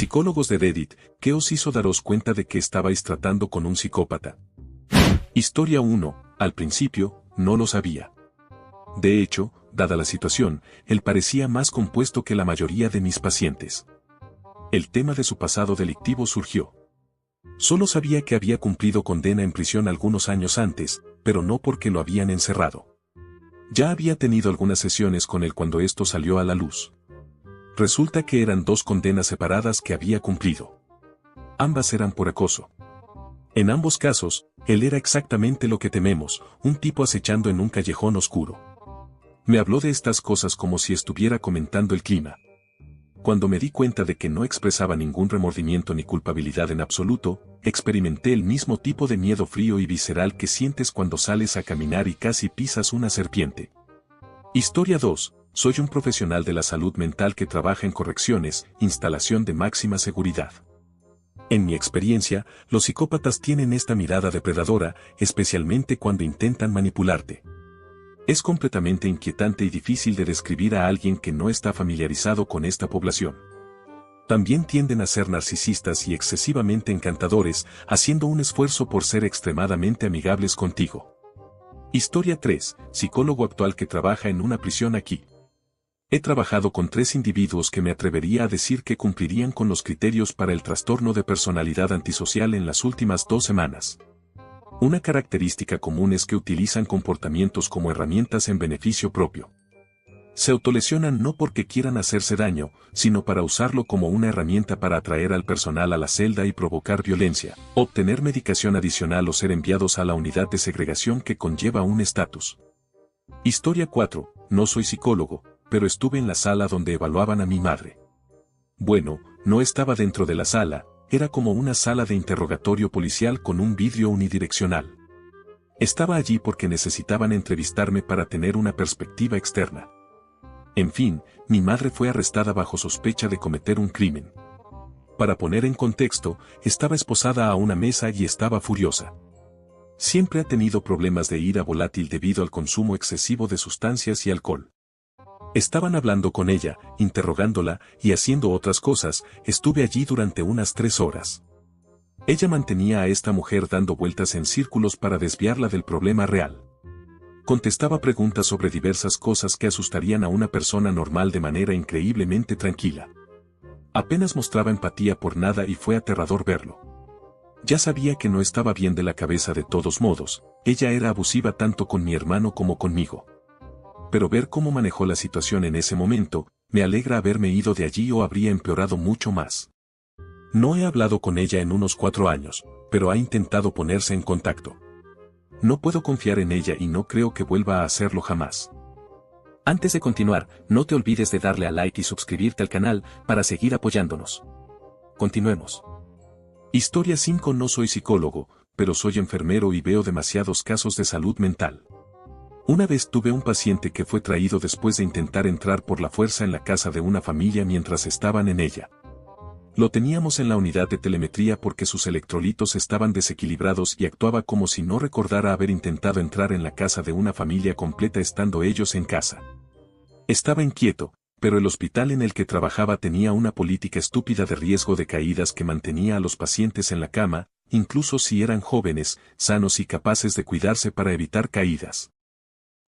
Psicólogos de Reddit, ¿qué os hizo daros cuenta de que estabais tratando con un psicópata? Historia 1, al principio, no lo sabía. De hecho, dada la situación, él parecía más compuesto que la mayoría de mis pacientes. El tema de su pasado delictivo surgió. Solo sabía que había cumplido condena en prisión algunos años antes, pero no porque lo habían encerrado. Ya había tenido algunas sesiones con él cuando esto salió a la luz. Resulta que eran 2 condenas separadas que había cumplido. Ambas eran por acoso. En ambos casos, él era exactamente lo que tememos, un tipo acechando en un callejón oscuro. Me habló de estas cosas como si estuviera comentando el clima. Cuando me di cuenta de que no expresaba ningún remordimiento ni culpabilidad en absoluto, experimenté el mismo tipo de miedo frío y visceral que sientes cuando sales a caminar y casi pisas una serpiente. Historia 2. Soy un profesional de la salud mental que trabaja en correcciones, instalación de máxima seguridad. En mi experiencia, los psicópatas tienen esta mirada depredadora, especialmente cuando intentan manipularte. Es completamente inquietante y difícil de describir a alguien que no está familiarizado con esta población. También tienden a ser narcisistas y excesivamente encantadores, haciendo un esfuerzo por ser extremadamente amigables contigo. Historia 3. Psicólogo actual que trabaja en una prisión aquí. He trabajado con 3 individuos que me atrevería a decir que cumplirían con los criterios para el trastorno de personalidad antisocial en las últimas 2 semanas. Una característica común es que utilizan comportamientos como herramientas en beneficio propio. Se autolesionan no porque quieran hacerse daño, sino para usarlo como una herramienta para atraer al personal a la celda y provocar violencia, obtener medicación adicional o ser enviados a la unidad de segregación que conlleva un estatus. Historia 4. No soy psicólogo, pero estuve en la sala donde evaluaban a mi madre. Bueno, no estaba dentro de la sala, era como una sala de interrogatorio policial con un vidrio unidireccional. Estaba allí porque necesitaban entrevistarme para tener una perspectiva externa. En fin, mi madre fue arrestada bajo sospecha de cometer un crimen. Para poner en contexto, estaba esposada a una mesa y estaba furiosa. Siempre ha tenido problemas de ira volátil debido al consumo excesivo de sustancias y alcohol. Estaban hablando con ella, interrogándola y haciendo otras cosas. Estuve allí durante unas 3 horas. Ella mantenía a esta mujer dando vueltas en círculos para desviarla del problema real. Contestaba preguntas sobre diversas cosas que asustarían a una persona normal de manera increíblemente tranquila. Apenas mostraba empatía por nada y fue aterrador verlo. Ya sabía que no estaba bien de la cabeza de todos modos, ella era abusiva tanto con mi hermano como conmigo. Pero ver cómo manejó la situación en ese momento, me alegra haberme ido de allí o habría empeorado mucho más. No he hablado con ella en unos 4 años, pero ha intentado ponerse en contacto. No puedo confiar en ella y no creo que vuelva a hacerlo jamás. Antes de continuar, no te olvides de darle a like y suscribirte al canal para seguir apoyándonos. Continuemos. Historia 5. No soy psicólogo, pero soy enfermero y veo demasiados casos de salud mental. Una vez tuve un paciente que fue traído después de intentar entrar por la fuerza en la casa de una familia mientras estaban en ella. Lo teníamos en la unidad de telemetría porque sus electrolitos estaban desequilibrados y actuaba como si no recordara haber intentado entrar en la casa de una familia completa estando ellos en casa. Estaba inquieto, pero el hospital en el que trabajaba tenía una política estúpida de riesgo de caídas que mantenía a los pacientes en la cama, incluso si eran jóvenes, sanos y capaces de cuidarse para evitar caídas.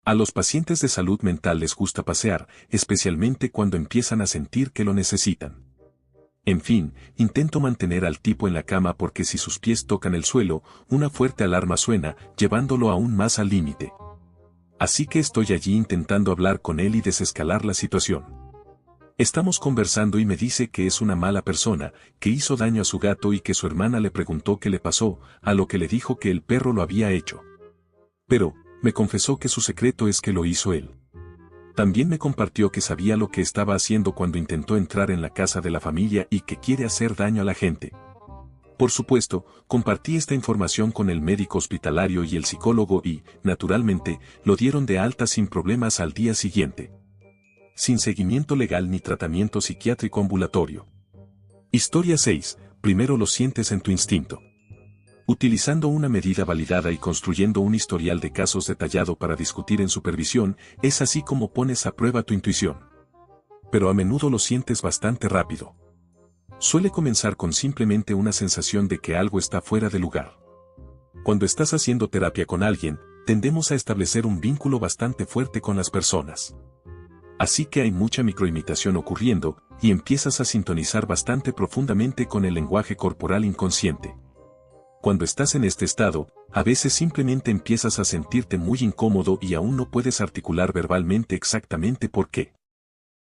A los pacientes de salud mental les gusta pasear, especialmente cuando empiezan a sentir que lo necesitan. En fin, intento mantener al tipo en la cama porque si sus pies tocan el suelo, una fuerte alarma suena, llevándolo aún más al límite. Así que estoy allí intentando hablar con él y desescalar la situación. Estamos conversando y me dice que es una mala persona, que hizo daño a su gato y que su hermana le preguntó qué le pasó, a lo que le dijo que el perro lo había hecho. Pero, me confesó que su secreto es que lo hizo él. También me compartió que sabía lo que estaba haciendo cuando intentó entrar en la casa de la familia y que quiere hacer daño a la gente. Por supuesto, compartí esta información con el médico hospitalario y el psicólogo y, naturalmente, lo dieron de alta sin problemas al día siguiente. Sin seguimiento legal ni tratamiento psiquiátrico ambulatorio. Historia 6. Primero lo sientes en tu instinto. Utilizando una medida validada y construyendo un historial de casos detallado para discutir en supervisión, es así como pones a prueba tu intuición. Pero a menudo lo sientes bastante rápido. Suele comenzar con simplemente una sensación de que algo está fuera de lugar. Cuando estás haciendo terapia con alguien, tendemos a establecer un vínculo bastante fuerte con las personas. Así que hay mucha microimitación ocurriendo, y empiezas a sintonizar bastante profundamente con el lenguaje corporal inconsciente. Cuando estás en este estado, a veces simplemente empiezas a sentirte muy incómodo y aún no puedes articular verbalmente exactamente por qué.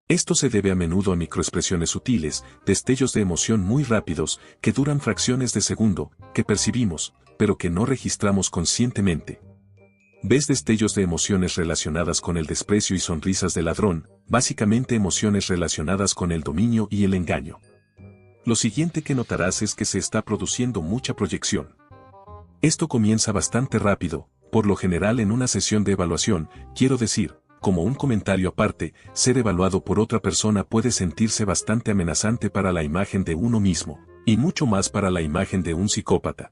Esto se debe a menudo a microexpresiones sutiles, destellos de emoción muy rápidos, que duran fracciones de segundo, que percibimos, pero que no registramos conscientemente. Ves destellos de emociones relacionadas con el desprecio y sonrisas del ladrón, básicamente emociones relacionadas con el dominio y el engaño. Lo siguiente que notarás es que se está produciendo mucha proyección. Esto comienza bastante rápido, por lo general en una sesión de evaluación, quiero decir, como un comentario aparte, ser evaluado por otra persona puede sentirse bastante amenazante para la imagen de uno mismo, y mucho más para la imagen de un psicópata.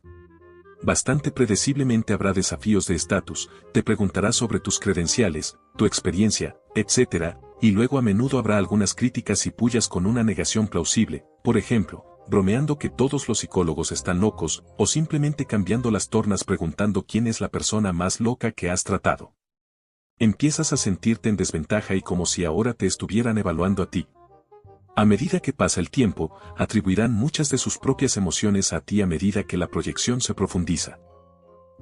Bastante predeciblemente habrá desafíos de estatus, te preguntará sobre tus credenciales, tu experiencia, etc., y luego a menudo habrá algunas críticas y pullas con una negación plausible, por ejemplo, bromeando que todos los psicólogos están locos, o simplemente cambiando las tornas preguntando quién es la persona más loca que has tratado. Empiezas a sentirte en desventaja y como si ahora te estuvieran evaluando a ti. A medida que pasa el tiempo, atribuirán muchas de sus propias emociones a ti a medida que la proyección se profundiza.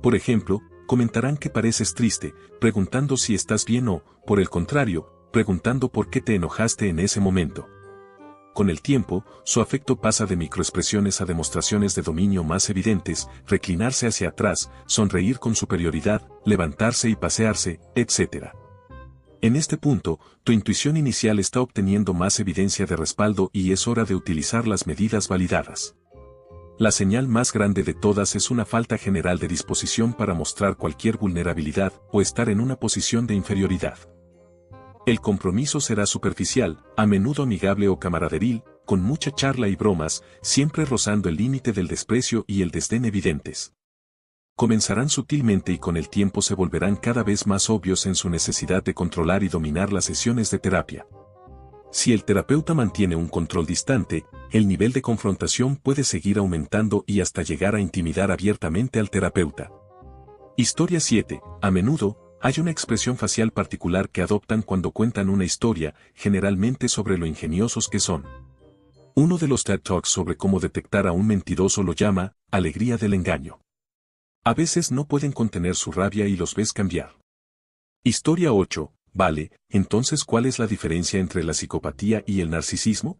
Por ejemplo, comentarán que pareces triste, preguntando si estás bien o, por el contrario, preguntando por qué te enojaste en ese momento. Con el tiempo, su afecto pasa de microexpresiones a demostraciones de dominio más evidentes, reclinarse hacia atrás, sonreír con superioridad, levantarse y pasearse, etc. En este punto, tu intuición inicial está obteniendo más evidencia de respaldo y es hora de utilizar las medidas validadas. La señal más grande de todas es una falta general de disposición para mostrar cualquier vulnerabilidad o estar en una posición de inferioridad. El compromiso será superficial, a menudo amigable o camaraderil, con mucha charla y bromas, siempre rozando el límite del desprecio y el desdén evidentes. Comenzarán sutilmente y con el tiempo se volverán cada vez más obvios en su necesidad de controlar y dominar las sesiones de terapia. Si el terapeuta mantiene un control distante, el nivel de confrontación puede seguir aumentando y hasta llegar a intimidar abiertamente al terapeuta. Historia 7. A menudo, hay una expresión facial particular que adoptan cuando cuentan una historia, generalmente sobre lo ingeniosos que son. Uno de los TED Talks sobre cómo detectar a un mentiroso lo llama, alegría del engaño. A veces no pueden contener su rabia y los ves cambiar. Historia 8. Vale, entonces ¿cuál es la diferencia entre la psicopatía y el narcisismo?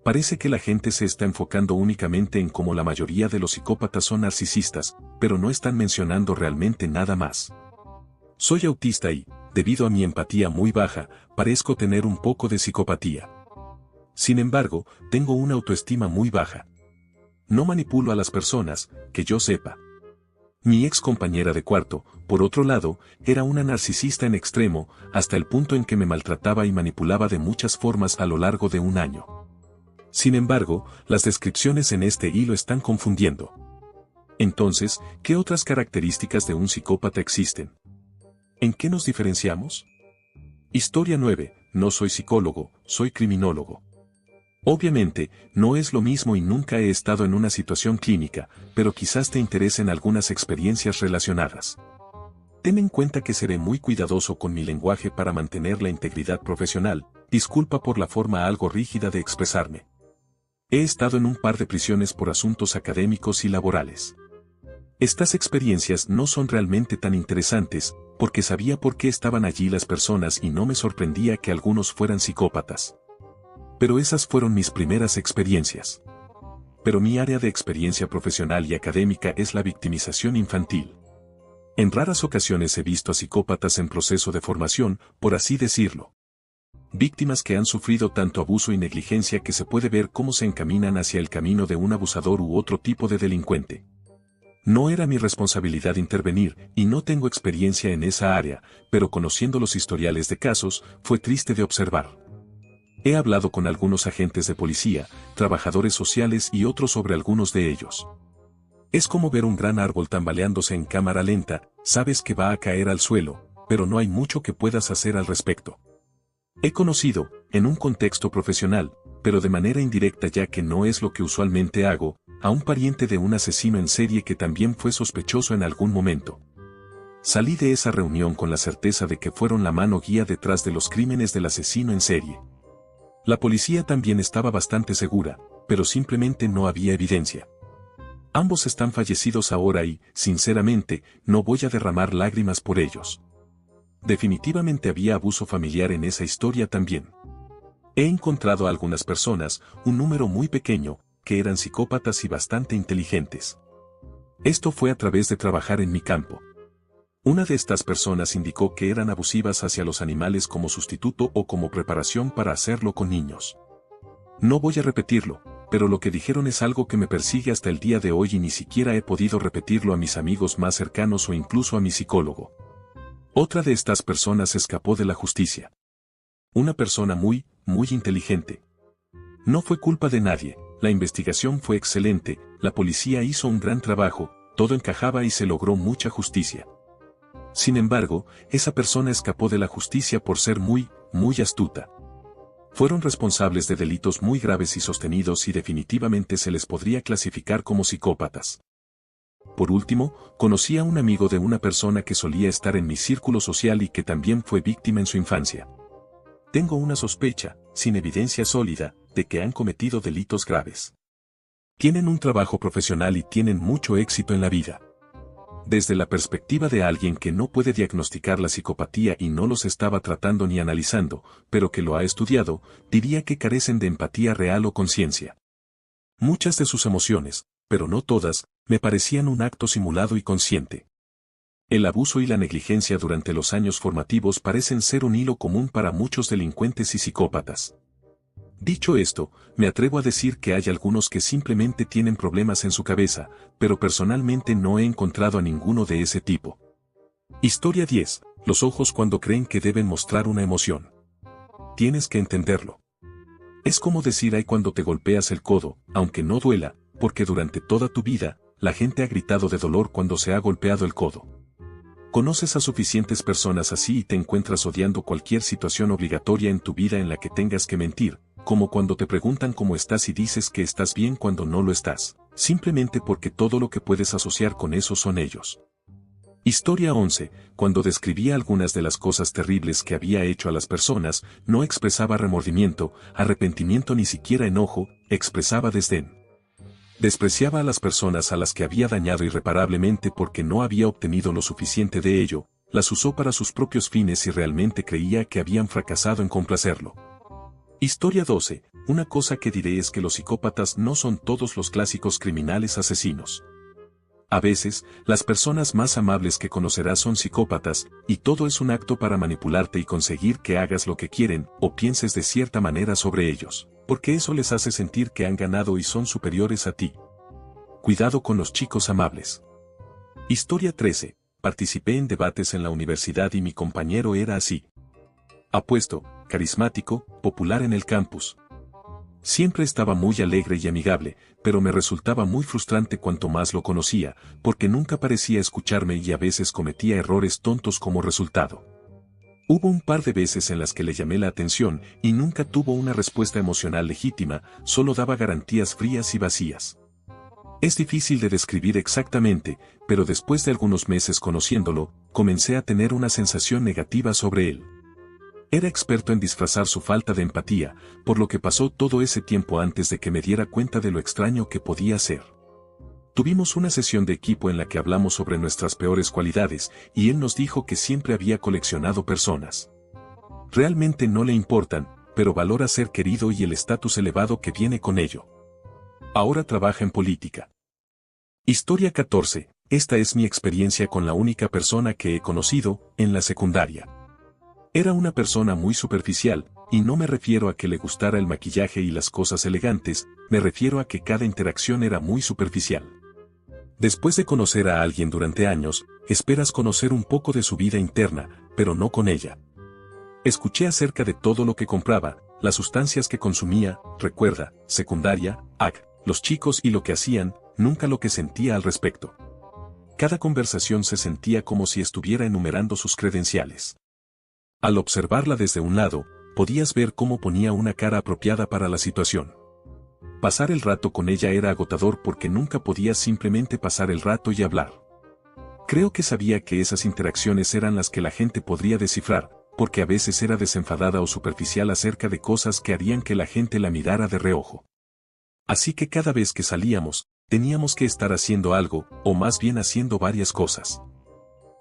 Parece que la gente se está enfocando únicamente en cómo la mayoría de los psicópatas son narcisistas, pero no están mencionando realmente nada más. Soy autista y, debido a mi empatía muy baja, parezco tener un poco de psicopatía. Sin embargo, tengo una autoestima muy baja. No manipulo a las personas, que yo sepa. Mi ex compañera de cuarto, por otro lado, era una narcisista en extremo, hasta el punto en que me maltrataba y manipulaba de muchas formas a lo largo de un año. Sin embargo, las descripciones en este hilo están confundiendo. Entonces, ¿qué otras características de un psicópata existen? ¿En qué nos diferenciamos? Historia 9. No soy psicólogo, soy criminólogo. Obviamente, no es lo mismo y nunca he estado en una situación clínica, pero quizás te interesen algunas experiencias relacionadas. Ten en cuenta que seré muy cuidadoso con mi lenguaje para mantener la integridad profesional, disculpa por la forma algo rígida de expresarme. He estado en un par de prisiones por asuntos académicos y laborales. Estas experiencias no son realmente tan interesantes, porque sabía por qué estaban allí las personas y no me sorprendía que algunos fueran psicópatas. Pero esas fueron mis primeras experiencias. Pero mi área de experiencia profesional y académica es la victimización infantil. En raras ocasiones he visto a psicópatas en proceso de formación, por así decirlo. Víctimas que han sufrido tanto abuso y negligencia que se puede ver cómo se encaminan hacia el camino de un abusador u otro tipo de delincuente. No era mi responsabilidad intervenir, y no tengo experiencia en esa área, pero conociendo los historiales de casos, fue triste de observar. He hablado con algunos agentes de policía, trabajadores sociales y otros sobre algunos de ellos. Es como ver un gran árbol tambaleándose en cámara lenta, sabes que va a caer al suelo, pero no hay mucho que puedas hacer al respecto. He conocido, en un contexto profesional, pero de manera indirecta ya que no es lo que usualmente hago, a un pariente de un asesino en serie que también fue sospechoso en algún momento. Salí de esa reunión con la certeza de que fueron la mano guía detrás de los crímenes del asesino en serie. La policía también estaba bastante segura, pero simplemente no había evidencia. Ambos están fallecidos ahora y, sinceramente, no voy a derramar lágrimas por ellos. Definitivamente había abuso familiar en esa historia también. He encontrado a algunas personas, un número muy pequeño, que eran psicópatas y bastante inteligentes. Esto fue a través de trabajar en mi campo. Una de estas personas indicó que eran abusivas hacia los animales como sustituto o como preparación para hacerlo con niños. No voy a repetirlo, pero lo que dijeron es algo que me persigue hasta el día de hoy y ni siquiera he podido repetirlo a mis amigos más cercanos o incluso a mi psicólogo. Otra de estas personas escapó de la justicia. Una persona muy inteligente. No fue culpa de nadie, la investigación fue excelente, la policía hizo un gran trabajo, todo encajaba y se logró mucha justicia. Sin embargo, esa persona escapó de la justicia por ser muy astuta. Fueron responsables de delitos muy graves y sostenidos y definitivamente se les podría clasificar como psicópatas. Por último, conocí a un amigo de una persona que solía estar en mi círculo social y que también fue víctima en su infancia. Tengo una sospecha, sin evidencia sólida, de que han cometido delitos graves. Tienen un trabajo profesional y tienen mucho éxito en la vida. Desde la perspectiva de alguien que no puede diagnosticar la psicopatía y no los estaba tratando ni analizando, pero que lo ha estudiado, diría que carecen de empatía real o conciencia. Muchas de sus emociones, pero no todas, me parecían un acto simulado y consciente. El abuso y la negligencia durante los años formativos parecen ser un hilo común para muchos delincuentes y psicópatas. Dicho esto, me atrevo a decir que hay algunos que simplemente tienen problemas en su cabeza, pero personalmente no he encontrado a ninguno de ese tipo. Historia 10. Los ojos cuando creen que deben mostrar una emoción. Tienes que entenderlo. Es como decir ay cuando te golpeas el codo, aunque no duela, porque durante toda tu vida, la gente ha gritado de dolor cuando se ha golpeado el codo. Conoces a suficientes personas así y te encuentras odiando cualquier situación obligatoria en tu vida en la que tengas que mentir, como cuando te preguntan cómo estás y dices que estás bien cuando no lo estás, simplemente porque todo lo que puedes asociar con eso son ellos. Historia 11. Cuando describía algunas de las cosas terribles que había hecho a las personas, no expresaba remordimiento, arrepentimiento ni siquiera enojo, expresaba desdén. Despreciaba a las personas a las que había dañado irreparablemente porque no había obtenido lo suficiente de ello, las usó para sus propios fines y realmente creía que habían fracasado en complacerlo. Historia 12. Una cosa que diré es que los psicópatas no son todos los clásicos criminales asesinos. A veces, las personas más amables que conocerás son psicópatas, y todo es un acto para manipularte y conseguir que hagas lo que quieren, o pienses de cierta manera sobre ellos, porque eso les hace sentir que han ganado y son superiores a ti. Cuidado con los chicos amables. Historia 13. Participé en debates en la universidad y mi compañero era así. Apuesto, carismático, popular en el campus. Siempre estaba muy alegre y amigable, pero me resultaba muy frustrante cuanto más lo conocía, porque nunca parecía escucharme y a veces cometía errores tontos como resultado. Hubo un par de veces en las que le llamé la atención y nunca tuvo una respuesta emocional legítima, solo daba garantías frías y vacías. Es difícil de describir exactamente, pero después de algunos meses conociéndolo, comencé a tener una sensación negativa sobre él. Era experto en disfrazar su falta de empatía, por lo que pasó todo ese tiempo antes de que me diera cuenta de lo extraño que podía ser. Tuvimos una sesión de equipo en la que hablamos sobre nuestras peores cualidades, y él nos dijo que siempre había coleccionado personas. Realmente no le importan, pero valora ser querido y el estatus elevado que viene con ello. Ahora trabaja en política. Historia 14. Esta es mi experiencia con la única persona que he conocido, en la secundaria. Era una persona muy superficial, y no me refiero a que le gustara el maquillaje y las cosas elegantes, me refiero a que cada interacción era muy superficial. Después de conocer a alguien durante años, esperas conocer un poco de su vida interna, pero no con ella. Escuché acerca de todo lo que compraba, las sustancias que consumía, recuerda, secundaria, los chicos y lo que hacían, nunca lo que sentía al respecto. Cada conversación se sentía como si estuviera enumerando sus credenciales. Al observarla desde un lado, podías ver cómo ponía una cara apropiada para la situación. Pasar el rato con ella era agotador porque nunca podías simplemente pasar el rato y hablar. Creo que sabía que esas interacciones eran las que la gente podría descifrar, porque a veces era desenfadada o superficial acerca de cosas que harían que la gente la mirara de reojo. Así que cada vez que salíamos, teníamos que estar haciendo algo, o más bien haciendo varias cosas.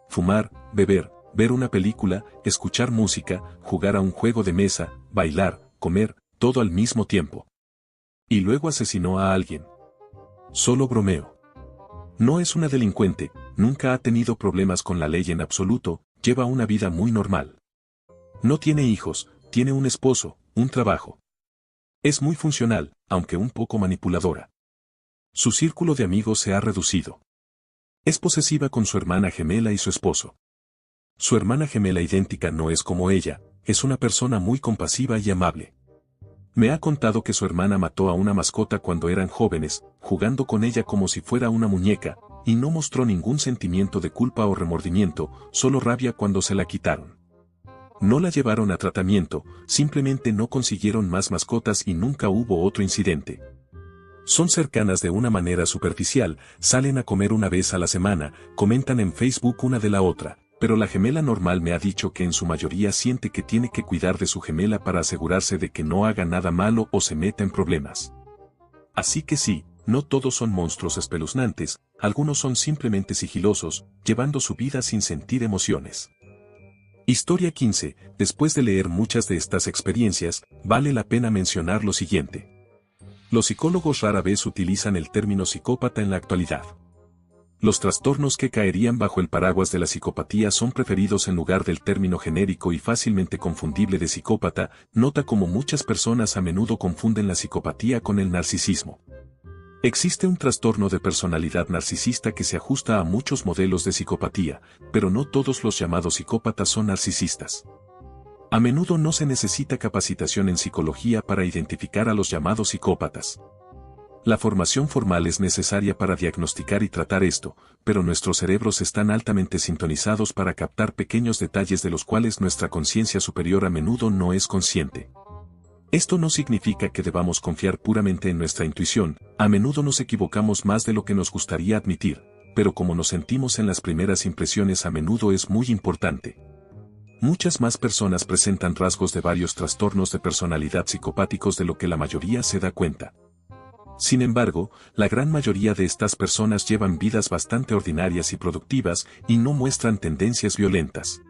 Fumar, beber, ver una película, escuchar música, jugar a un juego de mesa, bailar, comer, todo al mismo tiempo. Y luego asesinó a alguien. Solo bromeo. No es una delincuente, nunca ha tenido problemas con la ley en absoluto, lleva una vida muy normal. No tiene hijos, tiene un esposo, un trabajo. Es muy funcional, aunque un poco manipuladora. Su círculo de amigos se ha reducido. Es posesiva con su hermana gemela y su esposo. Su hermana gemela idéntica no es como ella, es una persona muy compasiva y amable. Me ha contado que su hermana mató a una mascota cuando eran jóvenes, jugando con ella como si fuera una muñeca, y no mostró ningún sentimiento de culpa o remordimiento, solo rabia cuando se la quitaron. No la llevaron a tratamiento, simplemente no consiguieron más mascotas y nunca hubo otro incidente. Son cercanas de una manera superficial, salen a comer una vez a la semana, comentan en Facebook una de la otra, pero la gemela normal me ha dicho que en su mayoría siente que tiene que cuidar de su gemela para asegurarse de que no haga nada malo o se meta en problemas. Así que sí, no todos son monstruos espeluznantes, algunos son simplemente sigilosos, llevando su vida sin sentir emociones. Historia 15. Después de leer muchas de estas experiencias, vale la pena mencionar lo siguiente. Los psicólogos rara vez utilizan el término psicópata en la actualidad. Los trastornos que caerían bajo el paraguas de la psicopatía son preferidos en lugar del término genérico y fácilmente confundible de psicópata. Nota cómo muchas personas a menudo confunden la psicopatía con el narcisismo. Existe un trastorno de personalidad narcisista que se ajusta a muchos modelos de psicopatía, pero no todos los llamados psicópatas son narcisistas. A menudo no se necesita capacitación en psicología para identificar a los llamados psicópatas. La formación formal es necesaria para diagnosticar y tratar esto, pero nuestros cerebros están altamente sintonizados para captar pequeños detalles de los cuales nuestra conciencia superior a menudo no es consciente. Esto no significa que debamos confiar puramente en nuestra intuición, a menudo nos equivocamos más de lo que nos gustaría admitir, pero como nos sentimos en las primeras impresiones a menudo es muy importante. Muchas más personas presentan rasgos de varios trastornos de personalidad psicopáticos de lo que la mayoría se da cuenta. Sin embargo, la gran mayoría de estas personas llevan vidas bastante ordinarias y productivas y no muestran tendencias violentas.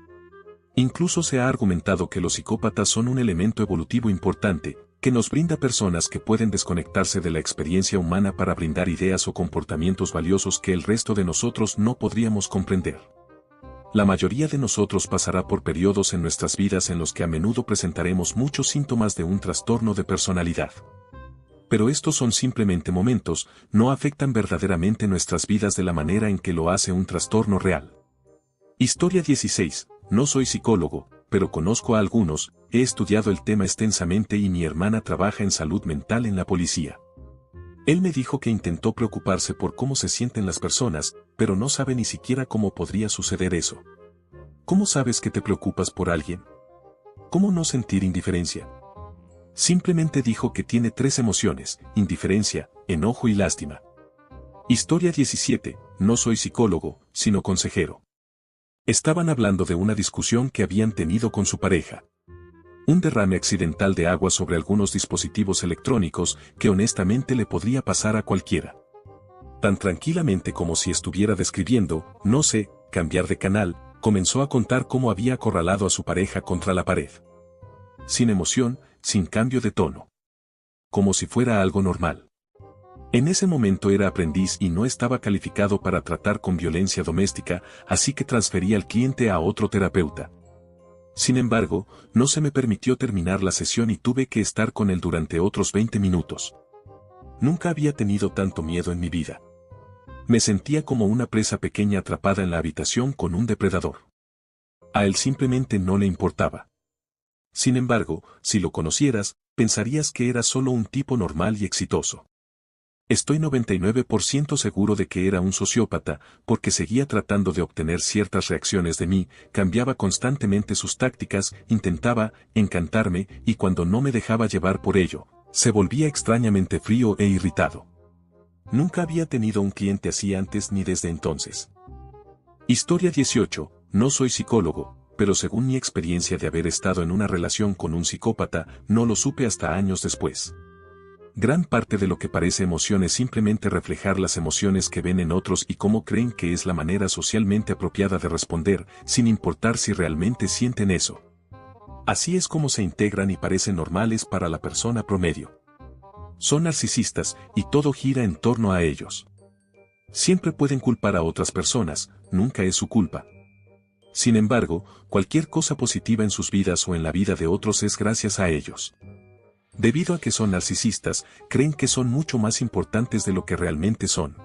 Incluso se ha argumentado que los psicópatas son un elemento evolutivo importante, que nos brinda personas que pueden desconectarse de la experiencia humana para brindar ideas o comportamientos valiosos que el resto de nosotros no podríamos comprender. La mayoría de nosotros pasará por periodos en nuestras vidas en los que a menudo presentaremos muchos síntomas de un trastorno de personalidad. Pero estos son simplemente momentos, no afectan verdaderamente nuestras vidas de la manera en que lo hace un trastorno real. Historia 16. No soy psicólogo, pero conozco a algunos, he estudiado el tema extensamente y mi hermana trabaja en salud mental en la policía. Él me dijo que intentó preocuparse por cómo se sienten las personas, pero no sabe ni siquiera cómo podría suceder eso. ¿Cómo sabes que te preocupas por alguien? ¿Cómo no sentir indiferencia? Simplemente dijo que tiene 3 emociones: indiferencia, enojo y lástima. Historia 17. No soy psicólogo, sino consejero. Estaban hablando de una discusión que habían tenido con su pareja. Un derrame accidental de agua sobre algunos dispositivos electrónicos que honestamente le podría pasar a cualquiera. Tan tranquilamente como si estuviera describiendo, no sé, cambiar de canal, comenzó a contar cómo había acorralado a su pareja contra la pared. Sin emoción, sin cambio de tono. Como si fuera algo normal. En ese momento era aprendiz y no estaba calificado para tratar con violencia doméstica, así que transferí al cliente a otro terapeuta. Sin embargo, no se me permitió terminar la sesión y tuve que estar con él durante otros 20 minutos. Nunca había tenido tanto miedo en mi vida. Me sentía como una presa pequeña atrapada en la habitación con un depredador. A él simplemente no le importaba. Sin embargo, si lo conocieras, pensarías que era solo un tipo normal y exitoso. Estoy 99% seguro de que era un sociópata, porque seguía tratando de obtener ciertas reacciones de mí, cambiaba constantemente sus tácticas, intentaba encantarme y cuando no me dejaba llevar por ello, se volvía extrañamente frío e irritado. Nunca había tenido un cliente así antes ni desde entonces. Historia 18. No soy psicólogo, pero según mi experiencia de haber estado en una relación con un psicópata, no lo supe hasta años después. Gran parte de lo que parece emoción es simplemente reflejar las emociones que ven en otros y cómo creen que es la manera socialmente apropiada de responder, sin importar si realmente sienten eso. Así es como se integran y parecen normales para la persona promedio. Son narcisistas y todo gira en torno a ellos. Siempre pueden culpar a otras personas, nunca es su culpa. Sin embargo, cualquier cosa positiva en sus vidas o en la vida de otros es gracias a ellos. Debido a que son narcisistas, creen que son mucho más importantes de lo que realmente son.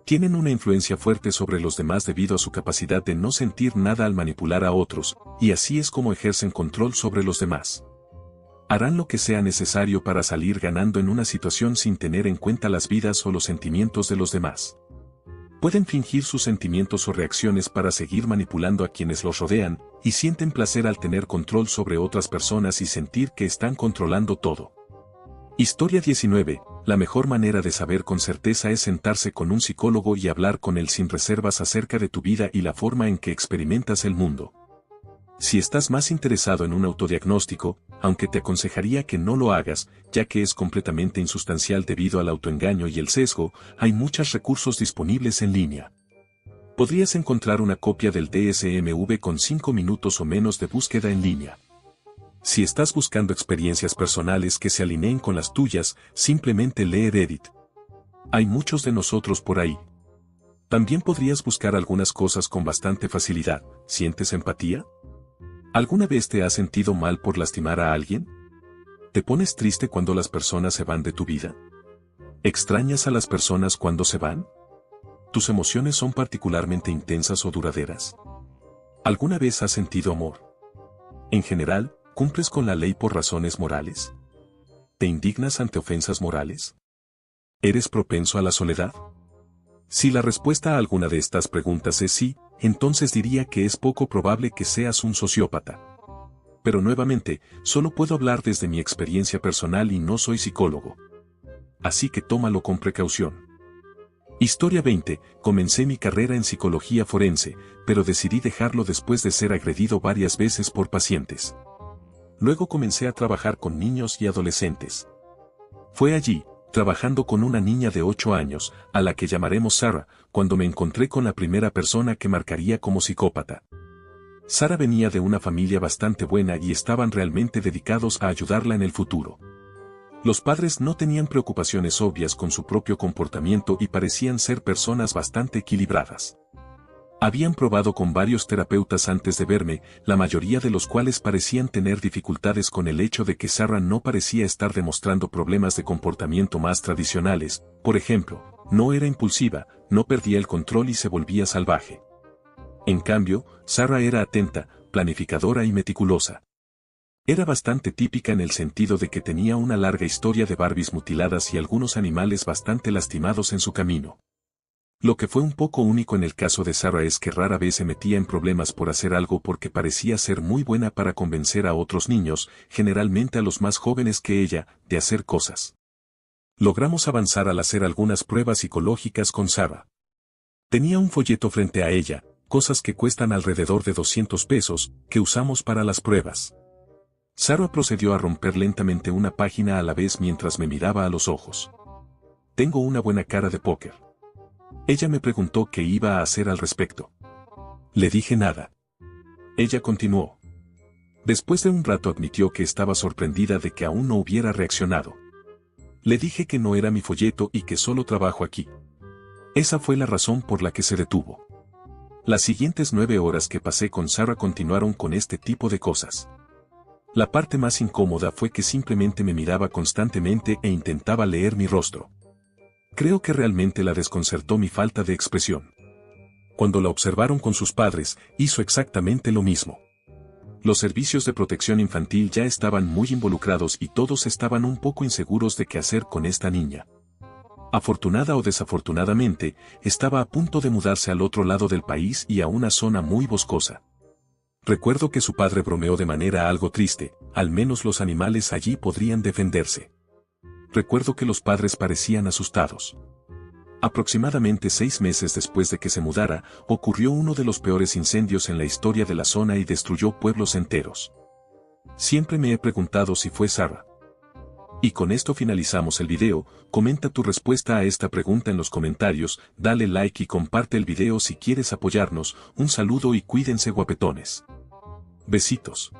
Tienen una influencia fuerte sobre los demás debido a su capacidad de no sentir nada al manipular a otros, y así es como ejercen control sobre los demás. Harán lo que sea necesario para salir ganando en una situación sin tener en cuenta las vidas o los sentimientos de los demás. Pueden fingir sus sentimientos o reacciones para seguir manipulando a quienes los rodean, y sienten placer al tener control sobre otras personas y sentir que están controlando todo. Historia 19. La mejor manera de saber con certeza es sentarse con un psicólogo y hablar con él sin reservas acerca de tu vida y la forma en que experimentas el mundo. Si estás más interesado en un autodiagnóstico, aunque te aconsejaría que no lo hagas, ya que es completamente insustancial debido al autoengaño y el sesgo, hay muchos recursos disponibles en línea. Podrías encontrar una copia del DSM-V con 5 minutos o menos de búsqueda en línea. Si estás buscando experiencias personales que se alineen con las tuyas, simplemente lee Reddit. Hay muchos de nosotros por ahí. También podrías buscar algunas cosas con bastante facilidad. ¿Sientes empatía? ¿Alguna vez te has sentido mal por lastimar a alguien? ¿Te pones triste cuando las personas se van de tu vida? ¿Extrañas a las personas cuando se van? ¿Tus emociones son particularmente intensas o duraderas? ¿Alguna vez has sentido amor? En general, ¿cumples con la ley por razones morales? ¿Te indignas ante ofensas morales? ¿Eres propenso a la soledad? Si la respuesta a alguna de estas preguntas es sí, entonces diría que es poco probable que seas un sociópata. Pero nuevamente, solo puedo hablar desde mi experiencia personal y no soy psicólogo. Así que tómalo con precaución. Historia 20. Comencé mi carrera en psicología forense, pero decidí dejarlo después de ser agredido varias veces por pacientes. Luego comencé a trabajar con niños y adolescentes. Fue allí, trabajando con una niña de 8 años, a la que llamaremos Sarah, cuando me encontré con la primera persona que marcaría como psicópata. Sarah venía de una familia bastante buena y estaban realmente dedicados a ayudarla en el futuro. Los padres no tenían preocupaciones obvias con su propio comportamiento y parecían ser personas bastante equilibradas. Habían probado con varios terapeutas antes de verme, la mayoría de los cuales parecían tener dificultades con el hecho de que Sarah no parecía estar demostrando problemas de comportamiento más tradicionales, por ejemplo, no era impulsiva, no perdía el control y se volvía salvaje. En cambio, Sarah era atenta, planificadora y meticulosa. Era bastante típica en el sentido de que tenía una larga historia de Barbies mutiladas y algunos animales bastante lastimados en su camino. Lo que fue un poco único en el caso de Sarah es que rara vez se metía en problemas por hacer algo porque parecía ser muy buena para convencer a otros niños, generalmente a los más jóvenes que ella, de hacer cosas. Logramos avanzar al hacer algunas pruebas psicológicas con Sarah. Tenía un folleto frente a ella, cosas que cuestan alrededor de 200 pesos, que usamos para las pruebas. Sarah procedió a romper lentamente una página a la vez mientras me miraba a los ojos. Tengo una buena cara de póker. Ella me preguntó qué iba a hacer al respecto. Le dije nada. Ella continuó. Después de un rato admitió que estaba sorprendida de que aún no hubiera reaccionado. Le dije que no era mi folleto y que solo trabajo aquí. Esa fue la razón por la que se detuvo. Las siguientes 9 horas que pasé con Sarah continuaron con este tipo de cosas. La parte más incómoda fue que simplemente me miraba constantemente e intentaba leer mi rostro. Creo que realmente la desconcertó mi falta de expresión. Cuando la observaron con sus padres, hizo exactamente lo mismo. Los servicios de protección infantil ya estaban muy involucrados y todos estaban un poco inseguros de qué hacer con esta niña. Afortunada o desafortunadamente, estaba a punto de mudarse al otro lado del país y a una zona muy boscosa. Recuerdo que su padre bromeó de manera algo triste, al menos los animales allí podrían defenderse. Recuerdo que los padres parecían asustados. Aproximadamente 6 meses después de que se mudara, ocurrió uno de los peores incendios en la historia de la zona y destruyó pueblos enteros. Siempre me he preguntado si fue Sarah. Y con esto finalizamos el video. Comenta tu respuesta a esta pregunta en los comentarios, dale like y comparte el video si quieres apoyarnos. Un saludo y cuídense guapetones. Besitos.